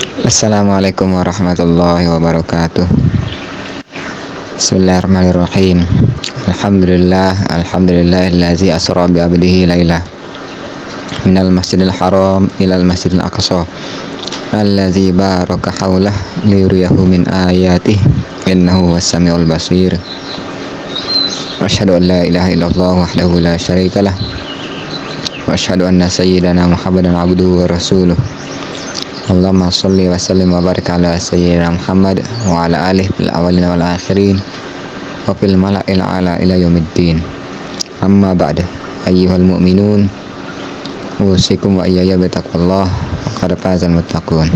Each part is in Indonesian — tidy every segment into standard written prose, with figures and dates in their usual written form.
Assalamualaikum warahmatullahi wabarakatuh. Bismillahirrahmanirrahim. Alhamdulillahillazi asra bi abdihi lailah minal masjidil haram ilal masjidil aqsa allazi baraka haulah liyuriyahu min ayatihi innahu was-sami'ul basir. Asyhadu an la ilaha illallah wahdahu la syarikalah wa asyhadu anna sayyidana Muhammadan abduhu wa rasuluh. Allahumma sholli wa sallim wa barik ala sayyidina Muhammad wa ala alihi fil awwalin wal akhirin wa fil mala'il ala ila yaumiddin. Amma ba'd. Ayyuhal mu'minun, usikum wa iyaya bi taqwallah wa qad fazal muttaqun.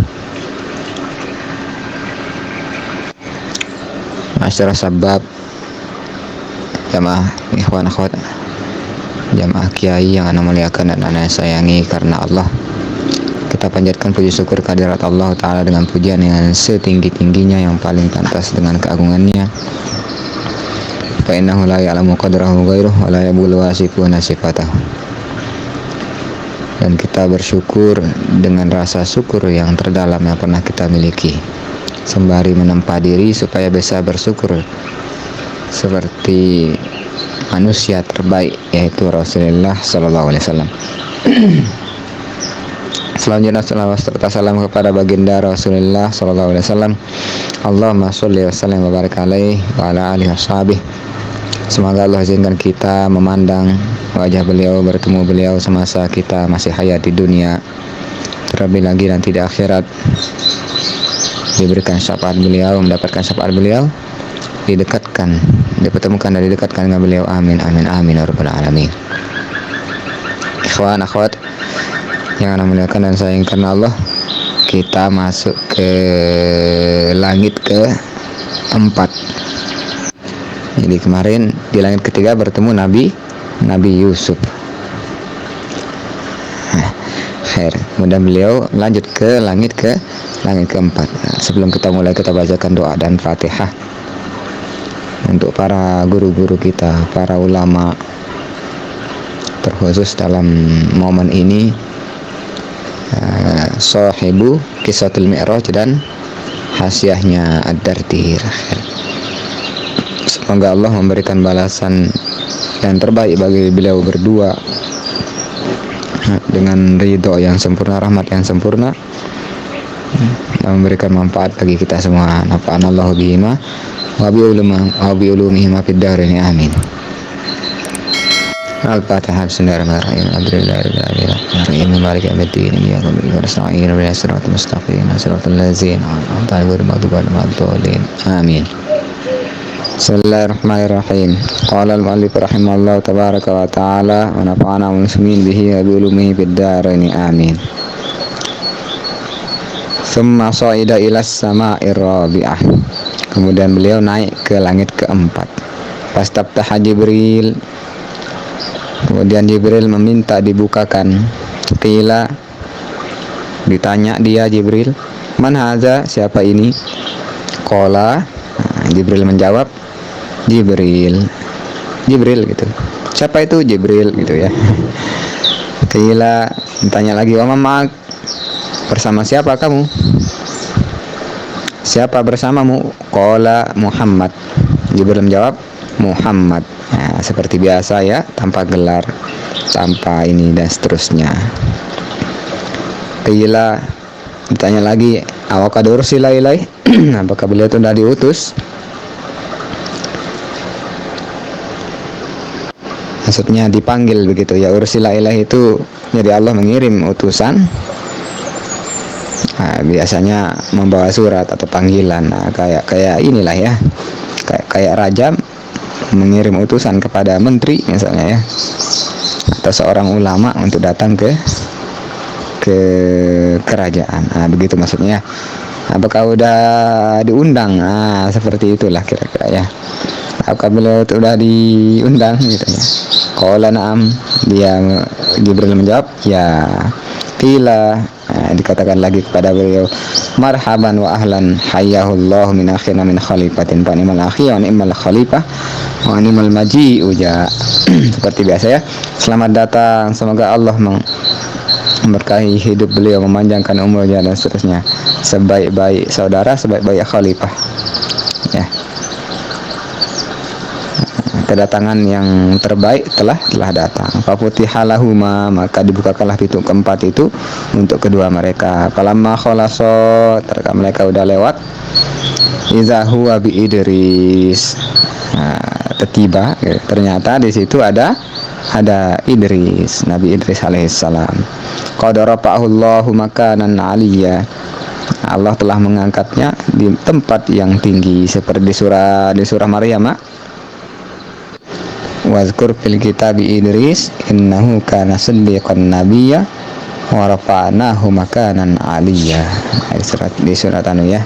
Masyarakat sabab jamaah ikhwan akhwat, jamaah kiai yang ana muliakan dan ana sayangi karena Allah, kita panjatkan puji syukur kehadirat Allah Ta'ala dengan pujian yang setinggi-tingginya, yang paling pantas dengan keagungannya. Fa innahu la ya'lamu qadrahu ghairuhu wa la yabulu wasifuna sifatahu. Dan kita bersyukur dengan rasa syukur yang terdalam yang pernah kita miliki, sembari menempa diri supaya bisa bersyukur seperti manusia terbaik, yaitu Rasulullah Sallallahu Alaihi Wasallam. Selanjutnya selawat serta salam kepada baginda Rasulullah Sallallahu Alaihi Wasallam. Allahumma sholli wa sallim wa barik alaihi wa ala alihi washabih. Semoga Allah izinkan kita memandang wajah beliau, bertemu beliau semasa kita masih hayat di dunia, terlebih lagi nanti di akhirat diberikan syafaat beliau, mendapatkan syafaat beliau, dipertemukan dan didekatkan dengan beliau. Amin amin amin ya rabbal alamin. Ikhwan akhwat yang ana muliakan dan sayang karena Allah, kita masuk ke langit ke-4. Jadi kemarin di langit ketiga bertemu Nabi Yusuf. Kemudian beliau lanjut ke langit ke-4. Sebelum kita mulai, kita bacakan doa dan Fatihah untuk para guru-guru kita, para ulama, terkhusus dalam momen ini sahibu Qissatul Mi'raj dan hasiahnya Ad-Dardir. Semoga Allah memberikan balasan yang terbaik bagi beliau berdua dengan ridho yang sempurna, rahmat yang sempurna, dan memberikan manfaat bagi kita semua. Nafa'anallahu bihima wa bi ulumihima fid dharain. Amin. Al-Fatihah. Bismillahirrahmanirrahim. Alhamdulillahirabbil alamin. Maliki yaumiddin. Iyyaka na'budu wa nasta'in. Ihdinas siratal mustaqim. Siratal ladzina an'amta 'alaihim ghairil maghdubi 'alaihim. Amin. Bismillahirrahmanirrahim. Qala al-mu'allif rahimahullah tabaraka wa ta'ala wa nafa'ana muslimin bihi wa bi ulumihi fid dharain. Amin. Tsumma sha'ida ila as-sama'ir rabi'ah. Kemudian beliau naik ke langit ke-4. Fastaftaha Jibril. Kemudian Jibril meminta dibukakan. Qila, ditanya dia Jibril, man haza, siapa ini? Qala, Jibril menjawab, Jibril gitu. Siapa itu? Jibril gitu ya. Qila, ditanya lagi, wa ma'ak, bersama siapa kamu? Siapa bersamamu? Qala Muhammad. Jibril menjawab, Muhammad. Nah, seperti biasa ya, tanpa gelar, tanpa ini dan seterusnya. Qila, ditanya lagi, awaqad ursila ilaih, apakah beliau itu sudah diutus? Maksudnya dipanggil begitu ya. Ursila ilaih itu jadi Allah mengirim utusan. Nah, biasanya membawa surat atau panggilan. Nah, kayak inilah ya, kayak raja mengirim utusan kepada menteri misalnya ya, atau seorang ulama untuk datang ke kerajaan. Nah, begitu maksudnya. Apakah udah diundang? Nah, seperti itulah kira-kira ya. Apakah beliau sudah diundang gitu ya? Qala na'am, dia Jibril menjawab, ya. Qila, dikatakan lagi kepada beliau, marhaban wa ahlan hayyahullahu min akhina min khalifatin fa ni'mal akhi wa ni'mal khalifah wa ni'mal maji'u ja. Seperti biasa ya, selamat datang, semoga Allah memberkahi hidup beliau, memanjangkan umurnya dan seterusnya. Sebaik-baik saudara, sebaik-baik khalifah. Ya. Kedatangan yang terbaik telah datang. Fafutihalahuma, maka dibukakanlah pintu keempat itu untuk kedua mereka. Falamma khalaso, terkala mereka udah lewat, idza huwa bi Idris. Tiba, ternyata di situ ada Idris, Nabi Idris alaihissalam. Qad rafa'ahu Allahu makanan 'aliyya. Allah telah mengangkatnya di tempat yang tinggi, seperti di surah Maryam. Wazkur fil kitabi Idris innahu kana siddiqan nabiyya wa rafa'nahu makanan 'aliyya. Di surat anu ya.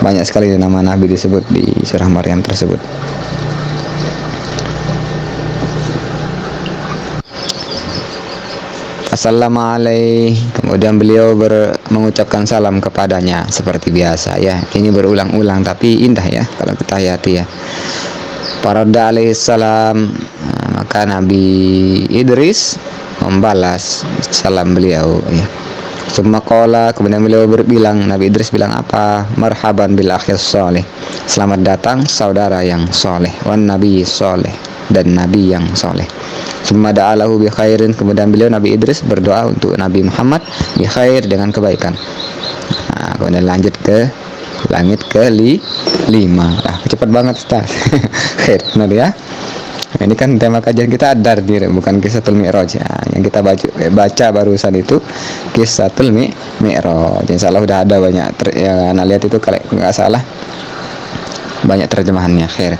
Banyak sekali nama Nabi disebut di surah Maryam tersebut. Assalamualaikum, kemudian beliau mengucapkan salam kepadanya seperti biasa ya. Ini berulang-ulang tapi indah ya kalau kita hayati ya. Farada alaihissalam, maka Nabi Idris membalas salam beliau ya. Summa qala, kemudian beliau berbilang, Nabi Idris bilang apa? Marhaban bil akhis soleh, selamat datang saudara yang soleh, wan nabi soleh, dan nabi yang soleh. Summa da'alahu bi khairin, kemudian beliau Nabi Idris berdoa untuk Nabi Muhammad bi khair, dengan kebaikan. Kemudian lanjut ke langit ke-5. Cepat banget Ustaz. Khair, benar ya. Ini kan tema kajian kita Ad-Dardir, bukan Qisatul Mi'raj. Yang kita baca barusan itu Qisatul Mi'raj. Insyaallah udah ada banyak ya, Anda lihat itu kalau nggak salah banyak terjemahannya. Khair.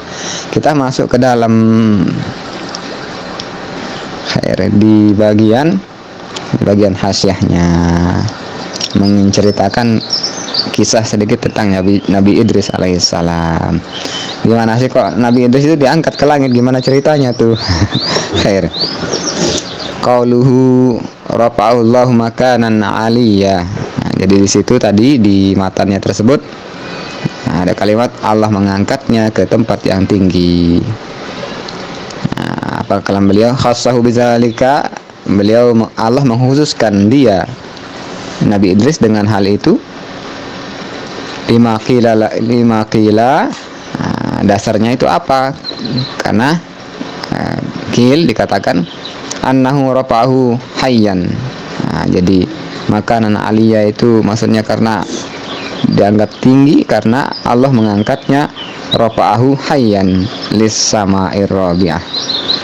Kita masuk ke dalam di bagian hasyiahnya, menceritakan kisah sedikit tentang Nabi Idris alaihissalam. Gimana sih kok Nabi Idris itu diangkat ke langit, gimana ceritanya tuh? Khair. Qauluhu rafa'ahu Allahu makanan 'aliyya. Jadi di situ tadi di matanya tersebut ada kalimat Allah mengangkatnya ke tempat yang tinggi. Apa kalam beliau? Khassahu bizalika, Allah mengkhususkan dia Nabi Idris dengan hal itu. Lima qila, dasarnya itu apa? Karena qil dikatakan annahu rafa'ahu hayyan. Jadi makanan aliyah itu maksudnya karena dianggap tinggi karena Allah mengangkatnya rafa'ahu hayyan lis sama'ir rabi'ah.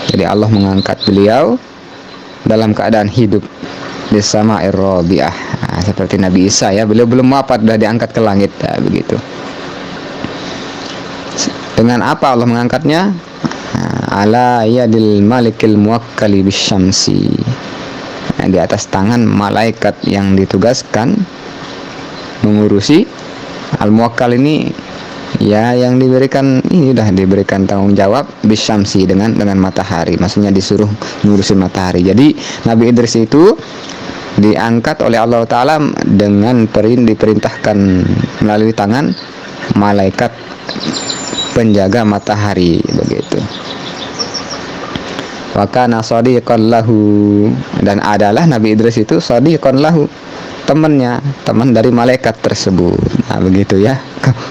Jadi Allah mengangkat beliau dalam keadaan hidup lis sama'ir rabi'ah. Seperti Nabi Isa ya, beliau belum wafat sudah diangkat ke langit begitu. Dengan apa Allah mengangkatnya? Ala yadil malikil muwakkali bisyamsi. Di atas tangan malaikat yang ditugaskan mengurusi al-muwakkal ini ya, yang diberikan tanggung jawab bisyamsi dengan matahari, maksudnya disuruh ngurusin matahari. Jadi Nabi Idris itu diangkat oleh Allah Ta'ala dengan diperintahkan melalui tangan malaikat penjaga matahari begitu. Wa kana shadiqan lahu, dan adalah Nabi Idris itu shadiqan lahu, teman dari malaikat tersebut. Begitu ya.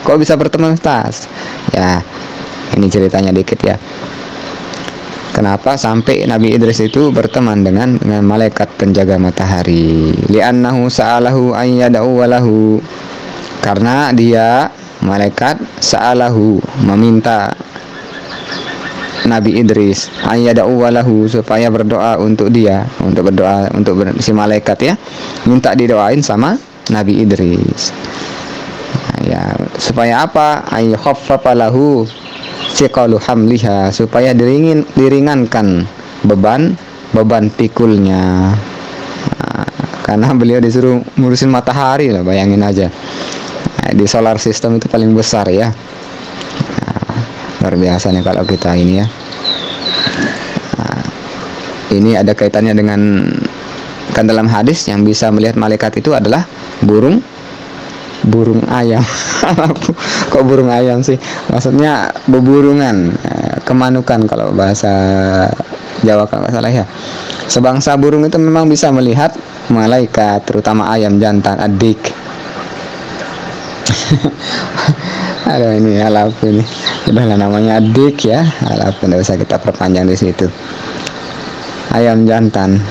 Kok bisa berteman Ustaz? Ya, ini ceritanya dikit ya. Kenapa sampai Nabi Idris itu berteman dengan malaikat penjaga matahari? Li'annahu sa'alahu an yad'u walahu. Karena dia malaikat sa'alahu meminta Nabi Idris an yad'u walahu, supaya berdoa untuk dia, untuk si malaikat ya, minta didoain sama Nabi Idris. Ya, supaya apa? Ay khaffafa lahu siqalu hamliha, supaya diringankan beban pikulnya. Karena beliau disuruh ngurusin matahari lah, bayangin aja. Di solar system itu paling besar ya. Luar biasa nih kalau kita ini ya. Ini ada kaitannya dengan, kan dalam hadis yang bisa melihat malaikat itu adalah burung ayam. Kok burung ayam sih? Maksudnya beburungan, kemanukan kalau bahasa Jawa kalau nggak salah ya. Sebangsa burung itu memang bisa melihat malaikat, terutama ayam jantan, adik. Aduh, ini alap ini. Udahlah namanya adik ya. Alap, tidak usah kita perpanjang di situ. Ayam jantan.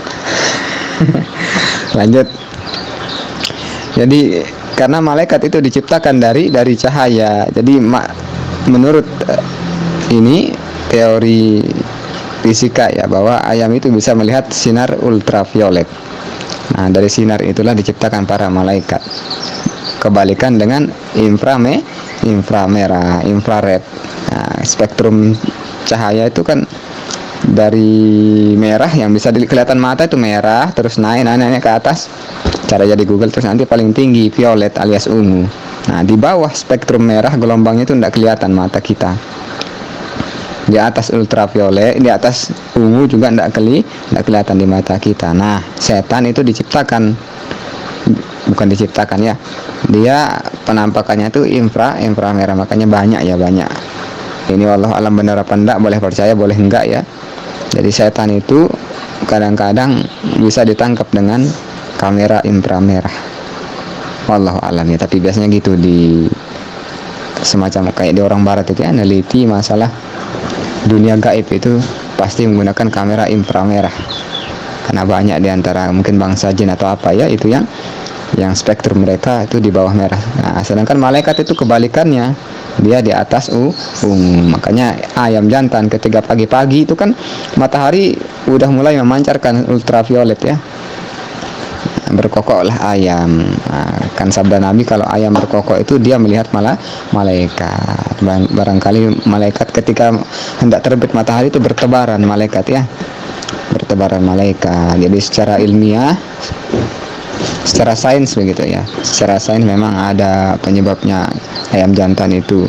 Lanjut. Jadi karena malaikat itu diciptakan dari cahaya. Jadi menurut ini teori fisika ya, bahwa ayam itu bisa melihat sinar ultraviolet. Nah, dari sinar itulah diciptakan para malaikat. Kebalikan dengan inframerah, infrared. Nah, spektrum cahaya itu kan dari merah yang bisa kelihatan mata itu merah, terus naik ke atas. Cara jadi Google, terus nanti paling tinggi violet alias ungu. Nah, di bawah spektrum merah gelombangnya itu tidak kelihatan mata kita. Di atas ultraviolet, di atas ungu juga tidak kelihatan di mata kita. Nah, setan itu bukan diciptakan ya, dia penampakannya itu inframerah, makanya banyak. Ini wallahu alam benar apa enggak, boleh percaya boleh enggak ya. Jadi setan itu kadang-kadang bisa ditangkap dengan kamera inframerah, wallahu alam ya. Tapi biasanya gitu, di semacam kayak di orang barat itu ya, neliti masalah dunia gaib itu pasti menggunakan kamera inframerah, karena banyak diantara mungkin bangsa jin atau apa ya, itu yang spektrum mereka itu di bawah merah. Nah, sedangkan malaikat itu kebalikannya, dia di atas ungu. Makanya ayam jantan ketika pagi-pagi itu kan matahari udah mulai memancarkan ultraviolet ya, berkokoklah ayam. Nah, kan sabda Nabi kalau ayam berkokok itu dia melihat malaikat. Barangkali malaikat ketika hendak terbit matahari itu bertebaran malaikat ya, bertebaran malaikat. Jadi secara ilmiah, secara sains begitu ya, secara sains memang ada penyebabnya ayam jantan itu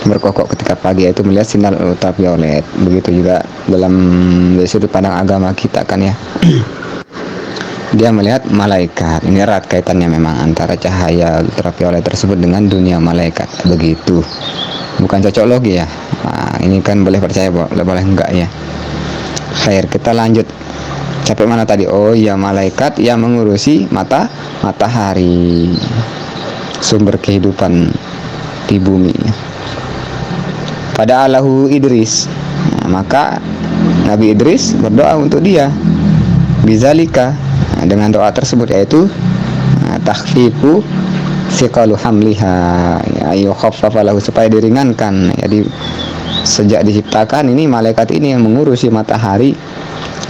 berkokok ketika pagi, yaitu melihat sinar ultraviolet. Begitu juga dalam sudut pandang agama kita kan ya. Dia melihat malaikat. Ini erat kaitannya memang antara cahaya ultraviolet tersebut dengan dunia malaikat. Begitu. Bukan cocok logi ya. Nah, ini kan boleh percaya boleh enggak ya. Khair, kita lanjut. Sampai mana tadi? Oh ya, malaikat yang mengurusi matahari, sumber kehidupan di bumi. Pada Allahu Idris. Nah, maka Nabi Idris berdoa untuk dia. Bizalika, dengan doa tersebut, yaitu takhfifu thiqalu hamliha, ayu khaffafa lahu, supaya diringankan. Jadi sejak diciptakan ini malaikat ini yang mengurusi matahari,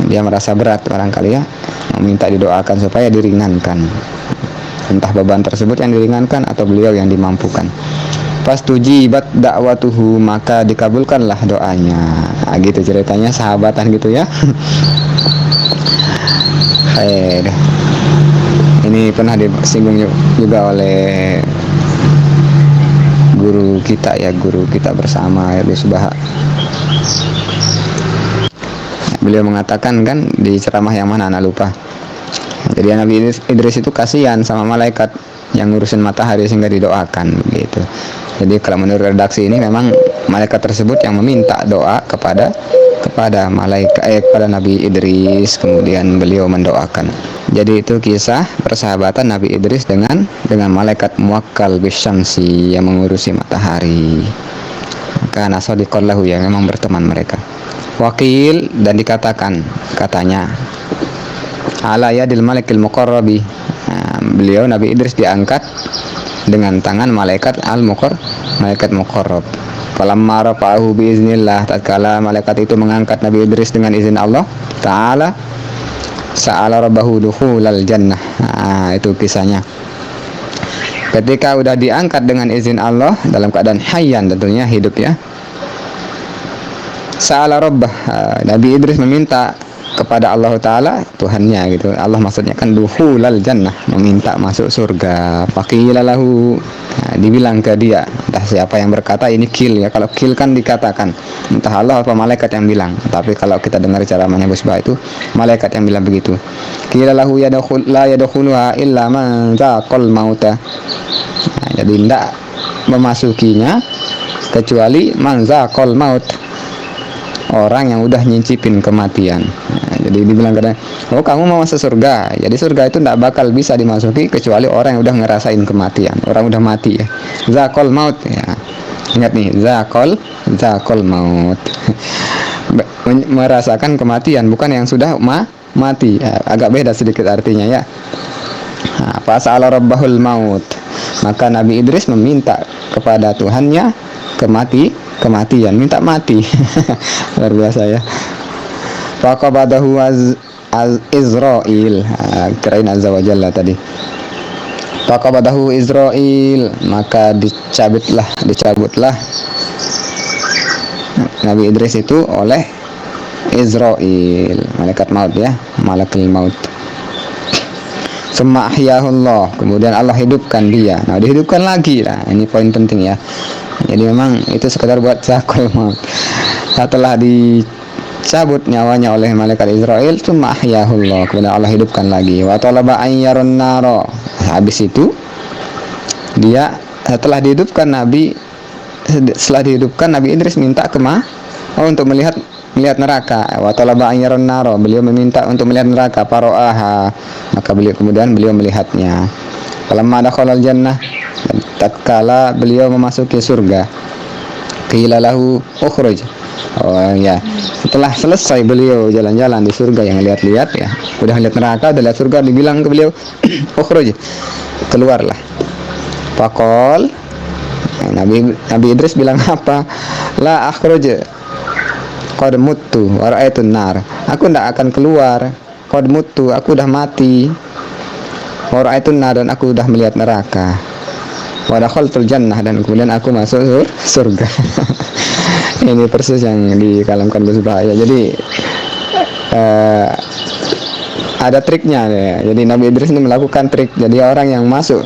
dia merasa berat barangkali ya, meminta didoakan supaya diringankan. Entah beban tersebut yang diringankan atau beliau yang dimampukan. Fastujibat da'watuhu, maka dikabulkanlah doanya. Nah, gitu ceritanya, sahabatan gitu ya. Ini pernah disinggung juga oleh guru kita bersama ya, Subha. Beliau mengatakan kan di ceramah yang mana anak lupa. Jadi Nabi Idris itu kasihan sama malaikat yang ngurusin matahari sehingga didoakan begitu. Jadi kalau menurut redaksi ini memang malaikat tersebut yang meminta doa kepada kepada Nabi Idris, kemudian beliau mendoakan. Jadi itu kisah persahabatan Nabi Idris dengan malaikat muwakkal bisyamsi yang mengurusi matahari. Karena sadiqan lahu, ya memang berteman mereka. Wakil, dan dikatakan katanya ala yadil malikil muqarrabi, beliau Nabi Idris diangkat dengan tangan malaikat malaikat muqarrab. Falamma rafa'ahu biiznillah, tatkala malaikat itu mengangkat Nabi Idris dengan izin Allah Ta'ala, sa'ala rabbahu dukhulal jannah. Itu kisahnya. Ketika udah diangkat dengan izin Allah dalam keadaan hayyan, tentunya hidup ya. Sa'ala rabbah, Nabi Idris meminta kepada Allah Ta'ala, Tuhannya gitu. Allah maksudnya kan dukhulal jannah, meminta masuk surga. Faqila lahu, dibilang ke dia, entah siapa yang berkata ini kil ya. Kalau kil kan dikatakan entah Allah atau malaikat yang bilang, tapi kalau kita dengar cara menyebut sebab itu malaikat yang bilang begitu. Qila lahu la yadkhuluha illa man zaqal mauta. Jadi tidak memasukinya kecuali man zaqal maut, orang yang udah nyincipin kematian. Nah, jadi dibilang kadang, oh kamu mau masuk surga. Jadi surga itu tidak bakal bisa dimasuki kecuali orang yang udah ngerasain kematian, orang udah mati ya. Zakol maut ya. Ingat nih, zakol maut. Merasakan kematian, bukan yang sudah mati. Ya, agak beda sedikit artinya ya. Nah, fasa'ala rabbahul maut. Maka Nabi Idris meminta kepada Tuhannya kematian, minta mati. Luar biasa ya. Faqabadahu Izrail. Kirain azza wa jalla tadi. Faqabadahu Izrail, maka dicabutlah Nabi Idris itu oleh Izrail, malaikat maut ya, malakul maut. Summa ahyahullah, kemudian Allah hidupkan dia. Nah, dihidupkan lagi. Nah, ini poin penting ya. Jadi memang itu sekedar buat zakul maut. Setelah dicabut nyawanya oleh malaikat Israel, summa ahyahullah, kemudian Allah hidupkan lagi. Wa talaba an yaron naro. Habis itu dia setelah dihidupkan Nabi Idris minta untuk melihat neraka. Wa talaba an yaron naro, beliau meminta untuk melihat neraka. Paro'aha, maka kemudian beliau melihatnya. Falamma dakhalal jannah, tatkala beliau memasuki surga, qila lahu ukhruj. Oh ya, setelah selesai beliau jalan-jalan di surga, yang lihat-lihat ya, udah lihat neraka, udah lihat surga, dibilang ke beliau ukhruj, keluarlah. Faqol, Nabi Idris bilang apa? La akhruj qad muttu wa ra'aitun nar. Aku tidak akan keluar. Qad muttu, aku udah mati. Wa ra'aitun nar, dan aku udah melihat neraka. Wa dakhaltul jannah, dan kemudian aku masuk surga. Ini persis yang dikalamkan Gus Bahaya. Jadi ada triknya ya. Jadi Nabi Idris ini melakukan trik. Jadi orang yang masuk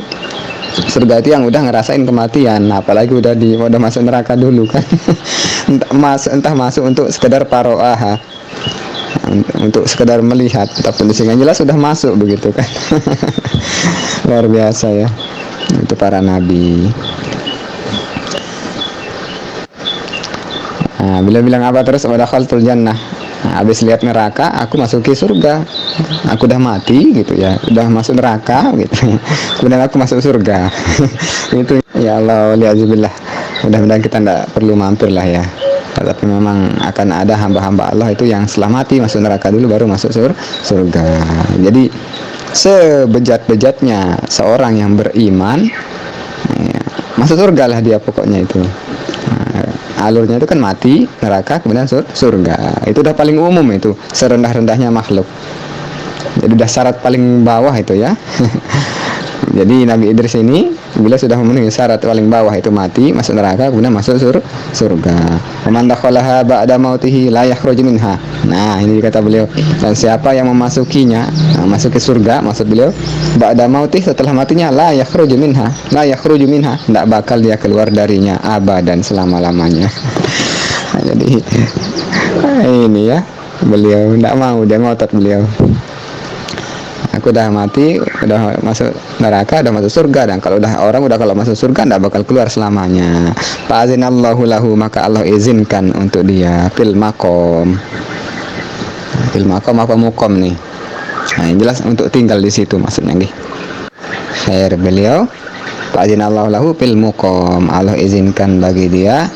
surga itu yang udah ngerasain kematian, apalagi udah masuk neraka dulu kan. entah masuk untuk sekedar paro'aha, untuk sekedar melihat, tapi yang jelas sudah masuk begitu kan. Luar biasa ya, itu para nabi. Nah, beliau bilang apa terus? Wadakhaltul jannah. Nah, habis lihat neraka, aku masuki surga. Aku udah mati gitu ya, udah masuk neraka gitu. Kemudian aku masuk surga. Itu ya Allah, liazubillah. Mudah-mudahan kita tidak perlu mampir lah ya. Tapi memang akan ada hamba-hamba Allah itu yang setelah mati masuk neraka dulu baru masuk surga. Jadi sebejat-bejatnya seorang yang beriman ya, masuk surga lah dia pokoknya itu. Alurnya itu kan mati, neraka, kemudian surga. Itu udah paling umum, itu serendah-rendahnya makhluk. Jadi udah syarat paling bawah itu ya. Jadi Nabi Idris ini bila sudah memenuhi syarat paling bawah, itu mati, masuk neraka, kemudian masuk surga. Man dakhalaha ba'da mautihi la yakhruju minha. Nah, ini kata beliau, dan siapa yang memasukinya, masuk ke surga, maksud beliau, ba'da mautih, setelah matinya, la yakhruju minha, tidak bakal dia keluar darinya abadan, selama-lamanya. Nah, jadi ini ya, beliau tidak mau, dia ngotot beliau. Aku udah mati, udah masuk neraka, udah masuk surga, dan kalau masuk surga tidak bakal keluar selamanya. Fa'azinallahu lahu, maka Allah izinkan untuk dia fil maqam apa muqam nih. Nah, yang jelas untuk tinggal di situ maksudnya nih. Khair beliau, fa'azinallahu lahu fil muqam, Allah izinkan bagi dia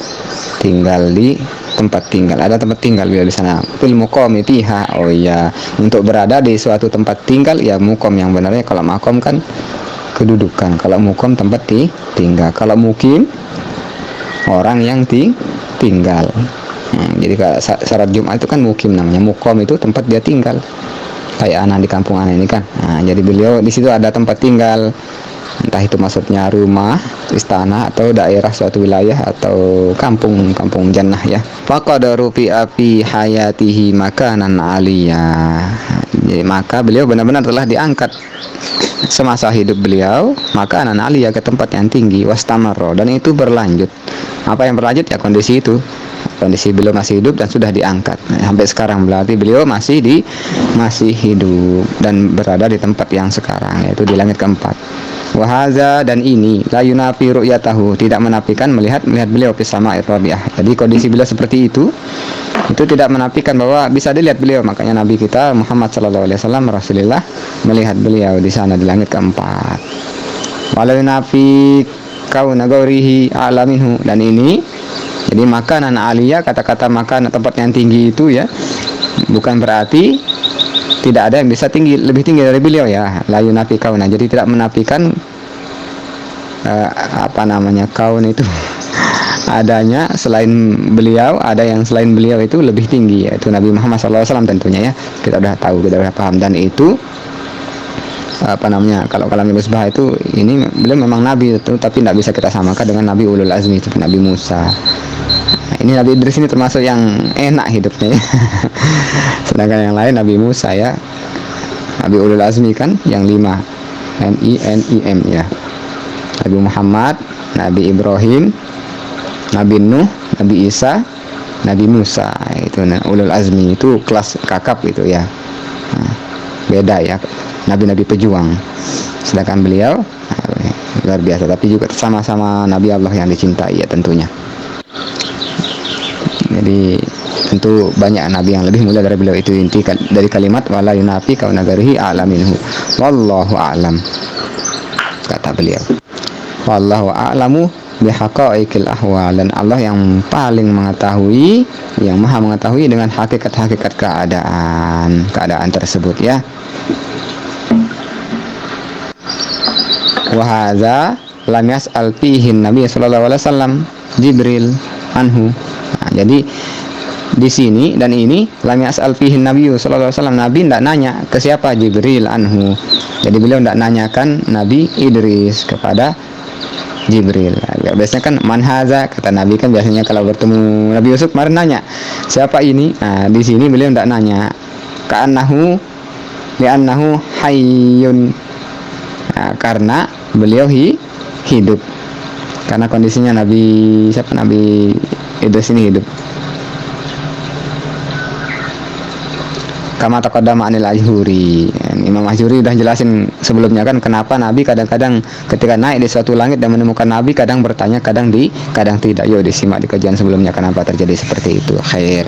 tinggal di tempat tinggal. Ada tempat tinggal beliau di sana. Fil muqami fiha. Oh iya, untuk berada di suatu tempat tinggal ya muqam yang benarnya. Kalau makom kan kedudukan, kalau muqam tempat tinggal. Kalau mukim orang yang tinggal. Jadi syarat Jumat itu kan mukim namanya. Muqam itu tempat dia tinggal. Kayak anak di kampung anak ini kan. Nah, jadi beliau di situ ada tempat tinggal. Entah itu maksudnya rumah, istana, atau daerah suatu wilayah, atau kampung jannah ya. Faqadaru fi api hayatihi makanan aliyah. Jadi, maka beliau benar-benar telah diangkat semasa hidup beliau makanan aliyah, ke tempat yang tinggi. Wastamarro, dan itu berlanjut. Apa yang berlanjut ya kondisi itu. kondisi beliau masih hidup dan sudah diangkat. Nah, sampai sekarang berarti beliau masih hidup dan berada di tempat yang sekarang, yaitu di langit keempat. Wahaza, dan ini la yunafi ru'yatahu, tidak menafikan melihat beliau di sama rabi'ah. Jadi kondisi beliau seperti itu tidak menafikan bahwa bisa dilihat beliau. Makanya Nabi kita Muhammad sallallahu alaihi wasallam Rasulullah melihat beliau di sana di langit keempat. Walau nafi kau nagorihi alaminhu, dan ini jadi makanan aliyah, kata-kata makan tempat yang tinggi itu ya, bukan berarti tidak ada yang bisa lebih tinggi dari beliau ya. La yunafi kauna, jadi tidak menafikan kaun itu adanya selain beliau, ada yang selain beliau itu lebih tinggi, yaitu Nabi Muhammad SAW tentunya ya. Kita udah tahu, kita udah paham, dan itu kalau kalam musbah itu, ini beliau memang nabi itu, tapi tidak bisa kita samakan dengan Nabi Ulul Azmi itu, Nabi Musa. Nah, ini Nabi Idris ini termasuk yang enak hidupnya ya. Sedangkan yang lain Nabi Musa ya, Nabi Ulul Azmi kan yang 5 NIM ya, Nabi Muhammad, Nabi Ibrahim, Nabi Nuh, Nabi Isa, Nabi Musa. Itu Ulul Azmi, itu kelas kakap itu ya. Nah, beda ya, nabi-nabi pejuang. Sedangkan beliau luar biasa, tapi juga sama-sama Nabi Allah yang dicintai ya tentunya. Jadi tentu banyak nabi yang lebih mulia dari beliau, itu inti dari kalimat wala yunafi kau nagarihi a'laminhu wallahu a'lam, kata beliau. Wallahu a'lamu bihaqaiqil ahwal, dan Allah yang paling mengetahui, yang maha mengetahui dengan hakikat-hakikat keadaan tersebut ya. Wahadza lam yas'al fihi Nabi sallallahu alaihi wasallam Jibril anhu. Nah, jadi di sini dan ini lam yas'al fihi Nabi sallallahu alaihi wasallam, Nabi tidak nanya ke siapa, Jibril anhu. Jadi beliau tidak nanyakan Nabi Idris kepada Jibril. Nah, biasanya kan manhaza, kata Nabi kan biasanya kalau bertemu Nabi Yusuf kemarin nanya siapa ini. Nah, di sini beliau tidak nanya, ka'annahu li'annahu hayyun. Nah, karena beliau hidup, karena kondisinya Nabi Idris ini hidup. Kama taqaddama anil Ajhuri, Imam Ajhuri udah jelasin sebelumnya kan, kenapa Nabi kadang-kadang ketika naik di suatu langit dan menemukan Nabi kadang bertanya, kadang tidak. Yuk disimak di kajian sebelumnya kenapa terjadi seperti itu. Khair.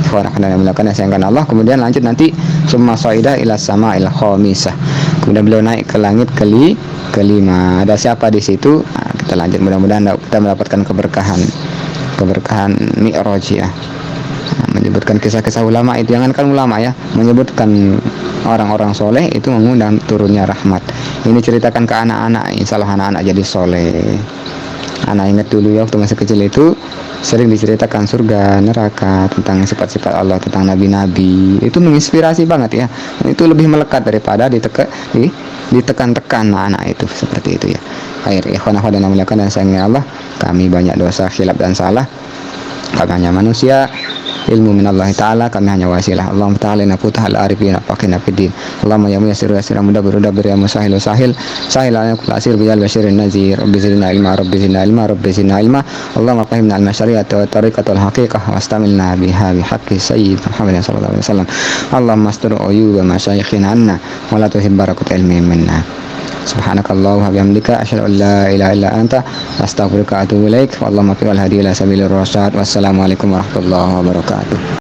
Ikhwan yang melakukan sayangkan Allah. Kemudian lanjut nanti summa saida ila sama ila khamisah. Kemudian beliau naik ke langit kelima. Ada siapa di situ? Nah, kita lanjut, mudah-mudahan kita mendapatkan keberkahan Mi'raj ya. Menyebutkan kisah-kisah ulama itu, jangankan ulama ya, menyebutkan orang-orang soleh itu mengundang turunnya rahmat. Ini ceritakan ke anak-anak, insyaallah anak-anak jadi soleh. Anak ingat dulu ya, waktu masih kecil itu sering diceritakan surga, neraka, tentang sifat-sifat Allah, tentang nabi-nabi. Itu menginspirasi banget ya. Itu lebih melekat daripada ditekan-tekan anak itu, seperti itu ya. Khair, ikhwan akhwat yang dimuliakan dan sayangnya Allah, kami banyak dosa, khilaf dan salah. Kami hanya manusia, ilmu minallahi ta'ala, kami hanya wasilah. Allahumma ta'ala inna futahal arifina faqina fiddin. Allahumma ya muyassir yassir mudabbir ya musahil sahil ala kulli asir bijal basyirin nazir. Rabbi zidna ilma Allahumma fahimna al-masyari'at wa tariqatul haqiqah wastamilna biha bihaqqi sayyid Muhammad sallallahu alaihi wasallam. Allahumma astur uyuba masyayikhina anna wa la tuhib barakut ilmi minna. Subhanakallah wa bihamdika asyhadu an la ilaha illa anta astaghfiruka wa atubu ilaik. Wallahu muwaffiq wal hadi ila sabilir rasyad. Wassalamualaikum warahmatullahi wabarakatuh.